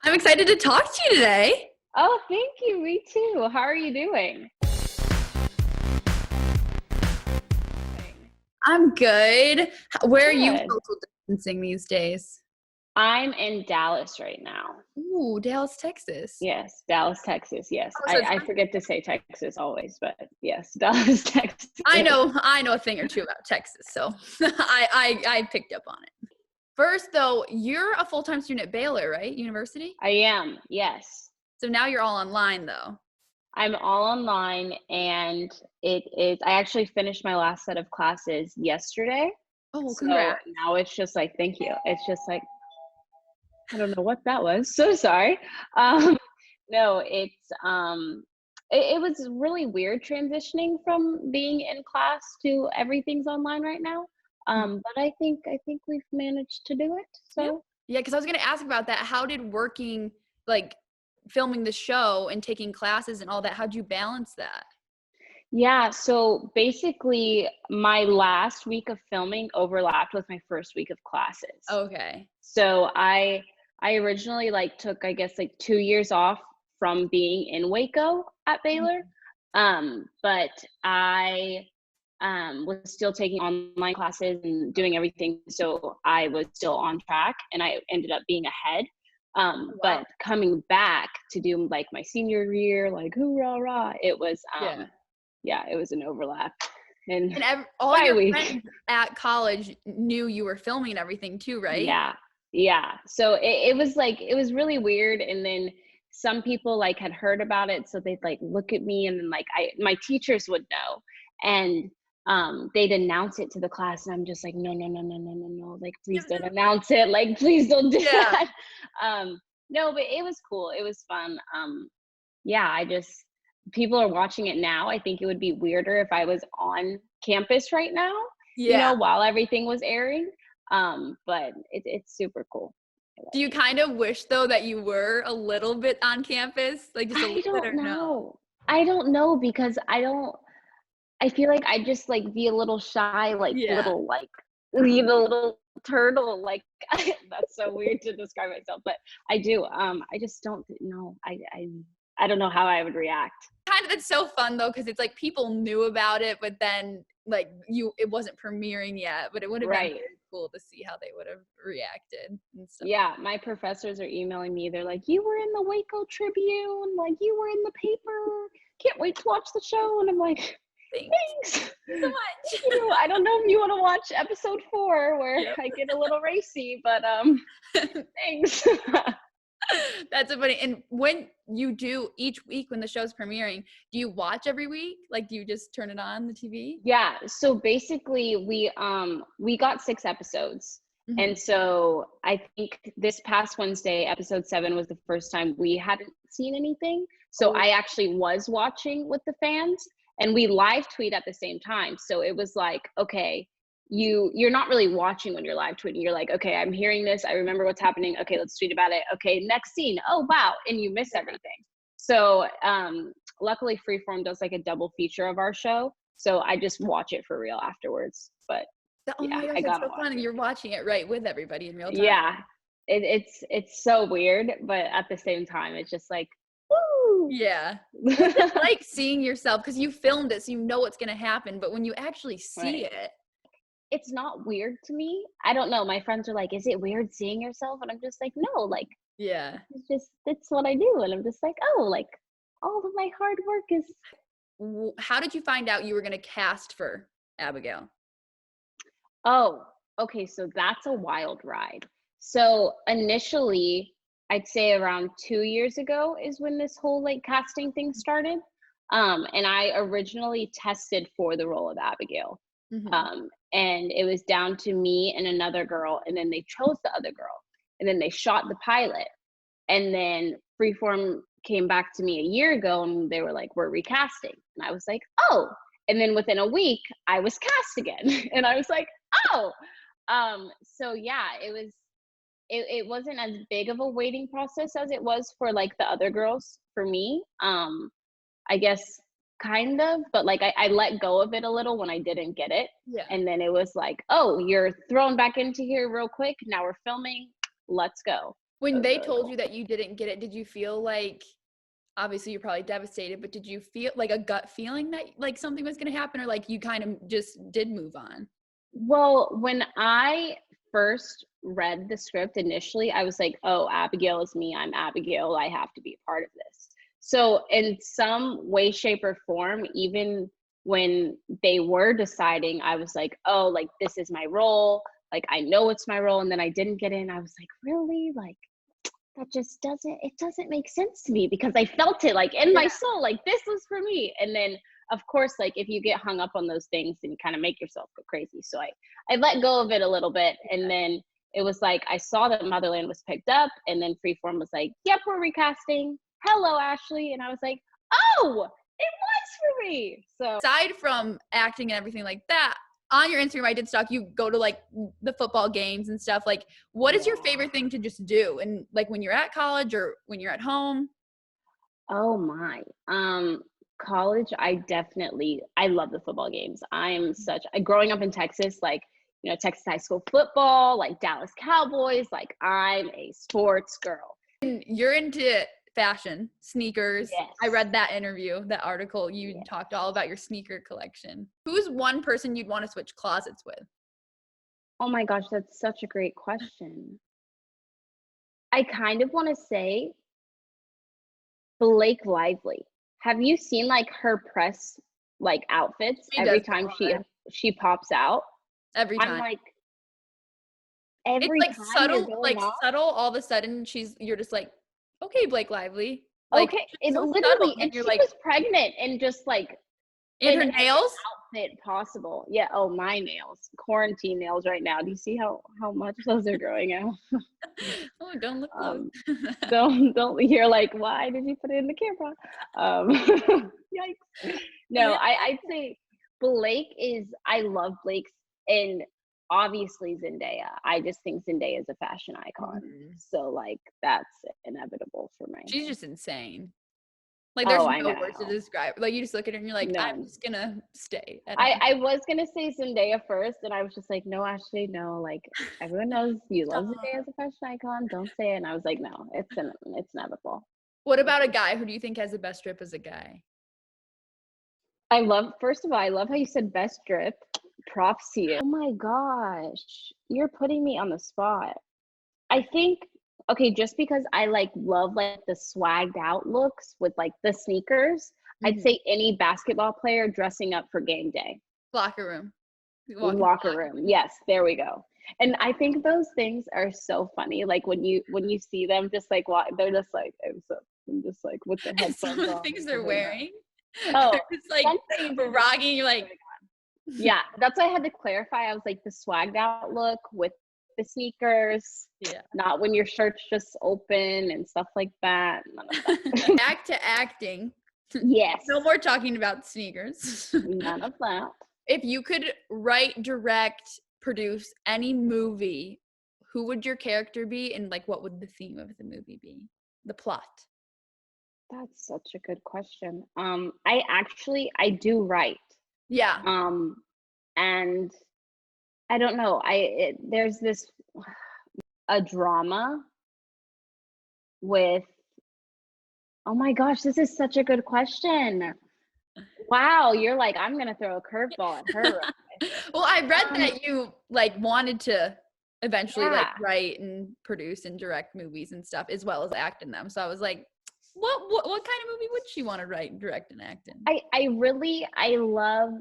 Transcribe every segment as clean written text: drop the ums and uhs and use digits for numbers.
I'm excited to talk to you today. Oh, thank you. Me too. How are you doing? I'm good. Where are you Good. social distancing these days? I'm in Dallas right now. Ooh, Dallas, Texas. Yes, Dallas, Texas. Yes. Oh, so it's I forget to say Texas always, but yes, Dallas, Texas. I know a thing or two about Texas, so I picked up on it. First, though, you're a full-time student at Baylor, right? University? I am. Yes. So now you're all online, though. I'm all online, and I actually finished my last set of classes yesterday. Oh, well, So congrats. now it's just like, thank you. It's just like, I don't know what that was. So sorry. No, it was really weird transitioning from being in class to everything's online right now. But I think we've managed to do it. So Yeah, because I was going to ask about that. How did working, like filming the show and taking classes and all that, how'd you balance that? yeah, so basically my last week of filming overlapped with my first week of classes. Okay. So I originally took, I guess, 2 years off from being in Waco at Baylor. But I was still taking online classes and doing everything. So I was still on track and I ended up being ahead. But coming back to do my senior year, hoorah, rah, it was, it was an overlap. And all your friends at college knew you were filming and everything too, right? Yeah. So it was really weird. And then some people had heard about it. So they'd look at me and then my teachers would know. And they'd announce it to the class. And I'm just like, no. Please don't announce it. Please don't do that. No, but it was cool. It was fun. People are watching it now. I think it would be weirder if I was on campus right now, while everything was airing. But it's super cool. Do you kind of wish though that you were a little bit on campus, just a little bit, or no? I don't know because I feel like I just be a little shy, little turtle. That's so weird to describe myself, but I do. I just don't know. I don't know how I would react. It's so fun though, because it's people knew about it, but then it wasn't premiering yet, but it would have been very cool to see how they would have reacted and stuff. Yeah, my professors are emailing me. They're like, you were in the Waco Tribune, you were in the paper. Can't wait to watch the show. And I'm like, thanks so much. I don't know if you want to watch episode 4 where I get a little racy, but thanks. That's so funny. And when you do each week when the show's premiering, do you watch every week? Do you just turn it on the TV? Yeah. So basically we got 6 episodes. Mm-hmm. And so I think this past Wednesday, episode 7 was the first time we hadn't seen anything. So I actually was watching with the fans and we live tweet at the same time. So it was okay, you're not really watching when you're live tweeting. You're okay, I'm hearing this. I remember what's happening. Okay, let's tweet about it. Okay, next scene. Oh, wow. And you miss everything. So luckily Freeform does a double feature of our show. So I just watch it for real afterwards. But my gosh, I got so fun. And you're watching it right with everybody in real time. Yeah, it's so weird. But at the same time, it's just woo. Yeah. It's seeing yourself because you filmed it. So you know what's going to happen. But when you actually see it, it's not weird to me. I don't know. My friends are is it weird seeing yourself? And I'm just no, it's what I do. And I'm just all of my hard work is. How did you find out you were going to cast for Abigail? Oh, okay. So that's a wild ride. So initially, I'd say around 2 years ago is when this whole casting thing started. And I originally tested for the role of Abigail. Mm-hmm. And it was down to me and another girl, and then they chose the other girl, and then they shot the pilot, and then Freeform came back to me a year ago and they were we're recasting, and I was oh, and then within a week I was cast again and I was oh. So yeah, it wasn't as big of a waiting process as it was for the other girls for me. I guess kind of, but I let go of it a little when I didn't get it. Yeah. And then it was oh, you're thrown back into here real quick. Now we're filming. Let's go. When That was they really told cool. you that you didn't get it, did you feel like, obviously you're probably devastated, but did you feel like a gut feeling that like something was going to happen, or like you kind of just did move on? Well, when I first read the script initially, I was like, oh, Abigail is me. I'm Abigail. I have to be a part of this. So, in some way, shape, or form, even when they were deciding, I was like, oh, like, this is my role. Like, I know it's my role. And then I didn't get in. I was like, really? Like, that just doesn't make sense to me, because I felt it like in my Yeah. soul, like this was for me. And then of course, like if you get hung up on those things, then you kind of make yourself go crazy. So I let go of it a little bit. And then it was like, I saw that Motherland was picked up, and then Freeform was like, yep, we're recasting. Hello, Ashley. And I was like, oh, it was for me. So Aside from acting and everything like that, on your Instagram, I did stalk you, go to like the football games and stuff. Like, what is your favorite thing to just do? And like when you're at college or when you're at home? oh my. College, I love the football games. Growing up in Texas, like, Texas high school football, like Dallas Cowboys, like I'm a sports girl. And you're into fashion, sneakers. I Yes. read that interview, that article. You Yes. talked all about your sneaker collection. Who's one person you'd want to switch closets with? Oh my gosh, that's such a great question. I kind of want to say Blake Lively. Have you seen like her press like outfits She every does time all that she pops out? every I'm time. like, It's every like time you're going off. subtle. All of a sudden, you're just like, okay, Blake Lively. Like, Okay, it's it so subtle. literally, And and you're she like, was pregnant and just like and in her every nails. outfit possible. Yeah. Oh, my nails, quarantine nails right now. Do you see how much those are growing out? Oh, don't look close. Um, don't. You're like, why did you put it in the camera? Yikes. No, I'd say Blake is. I love Blake's, and obviously Zendaya. I just think Zendaya is a fashion icon. Mhm. So like that's inevitable for me. She's just insane. Like, there's Oh, I no words to know. describe. Like, you just look at her and you're like, I'm None. just gonna stay at I home. I was gonna say Zendaya first, and I was just like, no, Ashley, no. Like everyone knows you love Zendaya as a fashion icon. Don't say it. And I was like, no, it's inevitable. What about a guy? Who do you think has the best drip as a guy? First of all, I love how you said best drip. Props to you. Oh my gosh, you're putting me on the spot. I think, okay, just because I like love like the swagged out looks with like the sneakers, I'd Mhm. say any basketball player dressing up for game day. Locker room. You walk in the Locker room. Yes, there we go. And I think those things are so funny. Like when you see them just like walk, they're just like, I'm just like with their and some headphones of the on things and they're everything. wearing, Oh, they're just like something rocking. You're like, yeah, that's why I had to clarify. I was like the swagged out look with the sneakers, yeah. not when your shirt's just open and stuff like that. None of that. Back to acting. Yes, No more talking about sneakers. none of that. If you could write, direct, produce any movie, who would your character be, and like what would the theme of the movie be? The plot. That's such a good question. I do write. Yeah. Um, and I don't know. There's this a drama with. Oh my gosh, this is such a good question. Wow, you're like, I'm gonna throw a curveball at her. Well, I read Um, that you like wanted to eventually like yeah. write and produce and direct movies and stuff as well as act in them. So I was like, what kind of movie would she want to write, direct, and act in? I love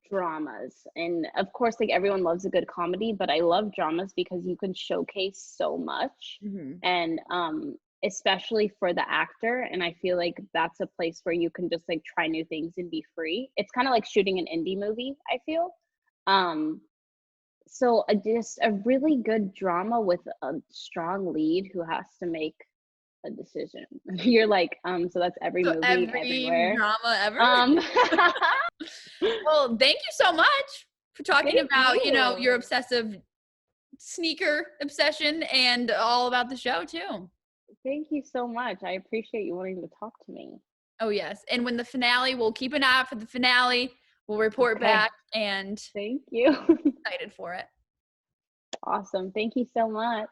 dramas, and of course like everyone loves a good comedy, but I love dramas because you can showcase so much, Mm-hmm. and especially for the actor, and I feel like that's a place where you can just like try new things and be free. It's kind of like shooting an indie movie, I feel. um so just a really good drama with a strong lead who has to make a decision. You're like, so that's every So movie every everywhere. drama ever. um Well, thank you so much for talking Thank about, you. your obsessive sneaker obsession and all about the show too. Thank you so much. I appreciate you wanting to talk to me. Oh yes. And when the finale, we'll keep an eye out for the finale. We'll report Okay. back and Thank you. excited for it. Awesome. Thank you so much.